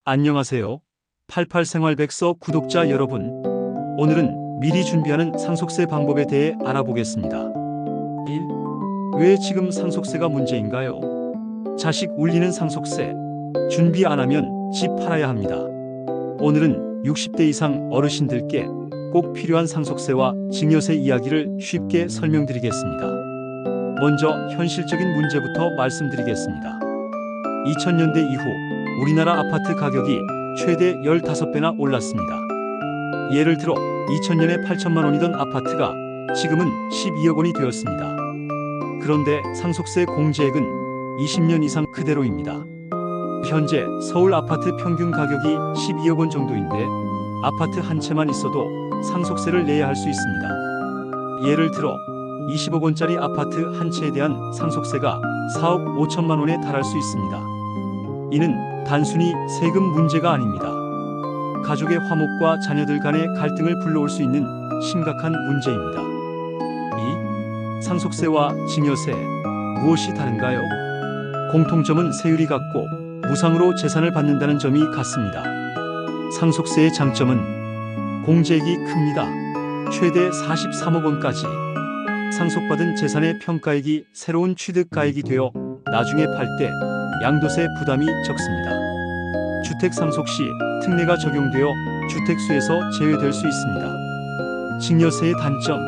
안녕하세요. 88생활백서 구독자 여러분. 오늘은 미리 준비하는 상속세 방법에 대해 알아보겠습니다. 1. 왜 지금 상속세가 문제인가요? 자식 울리는 상속세. 준비 안 하면 집 팔아야 합니다. 오늘은 60대 이상 어르신들께 꼭 필요한 상속세와 증여세 이야기를 쉽게 설명드리겠습니다. 먼저 현실적인 문제부터 말씀드리겠습니다. 2000년대 이후 우리나라 아파트 가격이 최대 15배나 올랐습니다. 예를 들어 2000년에 8천만 원이던 아파트가 지금은 12억 원이 되었습니다. 그런데 상속세 공제액은 20년 이상 그대로입니다. 현재 서울 아파트 평균 가격이 12억 원 정도인데 아파트 한 채만 있어도 상속세를 내야 할 수 있습니다. 예를 들어 20억 원짜리 아파트 한 채에 대한 상속세가 4억 5천만 원에 달할 수 있습니다. 이는 단순히 세금 문제가 아닙니다. 가족의 화목과 자녀들 간의 갈등을 불러올 수 있는 심각한 문제입니다. 2. 상속세와 증여세. 무엇이 다른가요? 공통점은 세율이 같고 무상으로 재산을 받는다는 점이 같습니다. 상속세의 장점은 공제액이 큽니다. 최대 43억 원까지. 상속받은 재산의 평가액이 새로운 취득가액이 되어 나중에 팔 때 양도세 부담이 적습니다. 주택 상속 시 특례가 적용되어 주택수에서 제외될 수 있습니다. 증여세의 단점.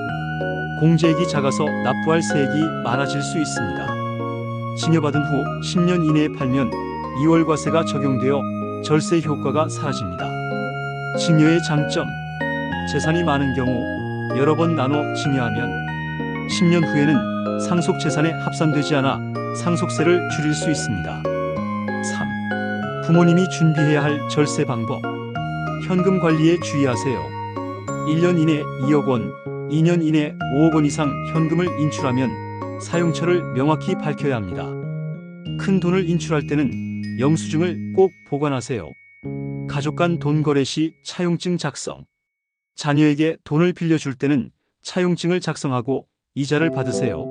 공제액이 작아서 납부할 세액이 많아질 수 있습니다. 증여받은 후 10년 이내에 팔면 2월과세가 적용되어 절세 효과가 사라집니다. 증여의 장점. 재산이 많은 경우 여러 번 나눠 증여하면 10년 후에는 상속 재산에 합산되지 않아 상속세를 줄일 수 있습니다. 3. 부모님이 준비해야 할 절세 방법. 현금 관리에 주의하세요. 1년 이내 2억 원, 2년 이내 5억 원 이상 현금을 인출하면 사용처를 명확히 밝혀야 합니다. 큰 돈을 인출할 때는 영수증을 꼭 보관하세요. 가족 간 돈 거래 시 차용증 작성. 자녀에게 돈을 빌려줄 때는 차용증을 작성하고 이자를 받으세요.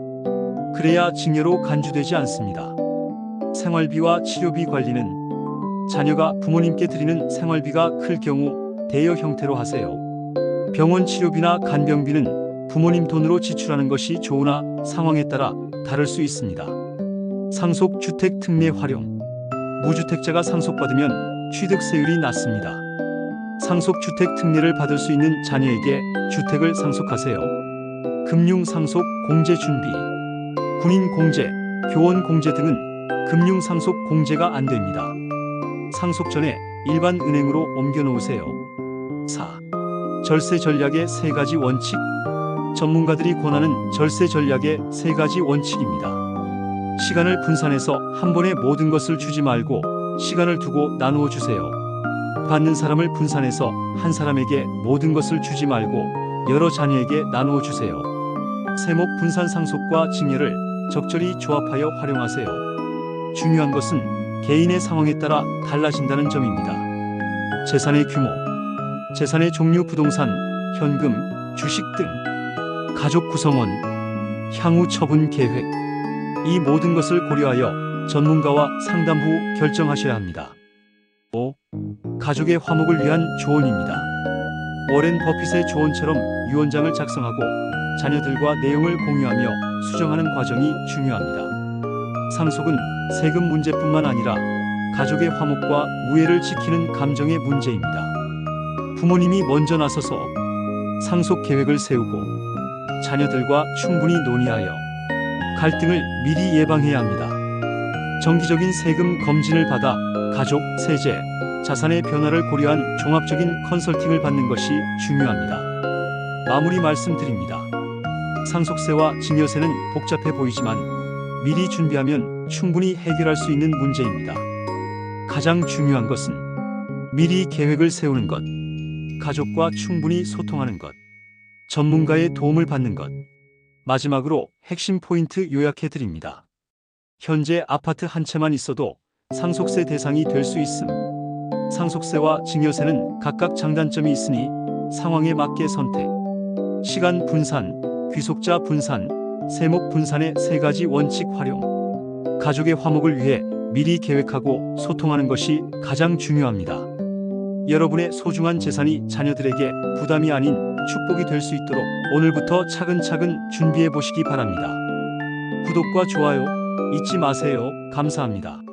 그래야 증여로 간주되지 않습니다. 생활비와 치료비 관리는 자녀가 부모님께 드리는 생활비가 클 경우 대여 형태로 하세요. 병원 치료비나 간병비는 부모님 돈으로 지출하는 것이 좋으나 상황에 따라 다를 수 있습니다. 상속주택 특례 활용. 무주택자가 상속받으면 취득세율이 낮습니다. 상속주택 특례를 받을 수 있는 자녀에게 주택을 상속하세요. 금융상속 공제 준비. 군인 공제, 교원 공제 등은 금융상속 공제가 안 됩니다. 상속 전에 일반 은행으로 옮겨 놓으세요. 4. 절세 전략의 3가지 원칙. 전문가들이 권하는 절세 전략의 3가지 원칙입니다. 시간을 분산해서 한 번에 모든 것을 주지 말고 시간을 두고 나누어 주세요. 받는 사람을 분산해서 한 사람에게 모든 것을 주지 말고 여러 자녀에게 나누어 주세요. 세목 분산 상속과 증여를 적절히 조합하여 활용하세요. 중요한 것은 개인의 상황에 따라 달라진다는 점입니다. 재산의 규모, 재산의 종류 부동산, 현금, 주식 등, 가족 구성원, 향후 처분 계획, 이 모든 것을 고려하여 전문가와 상담 후 결정하셔야 합니다. 5. 가족의 화목을 위한 조언입니다. 워렌 버핏의 조언처럼 유언장을 작성하고 자녀들과 내용을 공유하며 수정하는 과정이 중요합니다. 상속은 세금 문제뿐만 아니라 가족의 화목과 우애를 지키는 감정의 문제입니다. 부모님이 먼저 나서서 상속 계획을 세우고 자녀들과 충분히 논의하여 갈등을 미리 예방해야 합니다. 정기적인 세금 검진을 받아 가족, 세제, 자산의 변화를 고려한 종합적인 컨설팅을 받는 것이 중요합니다. 마무리 말씀드립니다. 상속세와 증여세는 복잡해 보이지만 미리 준비하면 충분히 해결할 수 있는 문제입니다. 가장 중요한 것은 미리 계획을 세우는 것, 가족과 충분히 소통하는 것, 전문가의 도움을 받는 것. 마지막으로 핵심 포인트 요약해 드립니다. 현재 아파트 한 채만 있어도 상속세 대상이 될 수 있음. 상속세와 증여세는 각각 장단점이 있으니 상황에 맞게 선택. 시간 분산, 귀속자 분산, 세목 분산의 3가지 원칙 활용. 가족의 화목을 위해 미리 계획하고 소통하는 것이 가장 중요합니다. 여러분의 소중한 재산이 자녀들에게 부담이 아닌 축복이 될 수 있도록 오늘부터 차근차근 준비해 보시기 바랍니다. 구독과 좋아요 잊지 마세요. 감사합니다.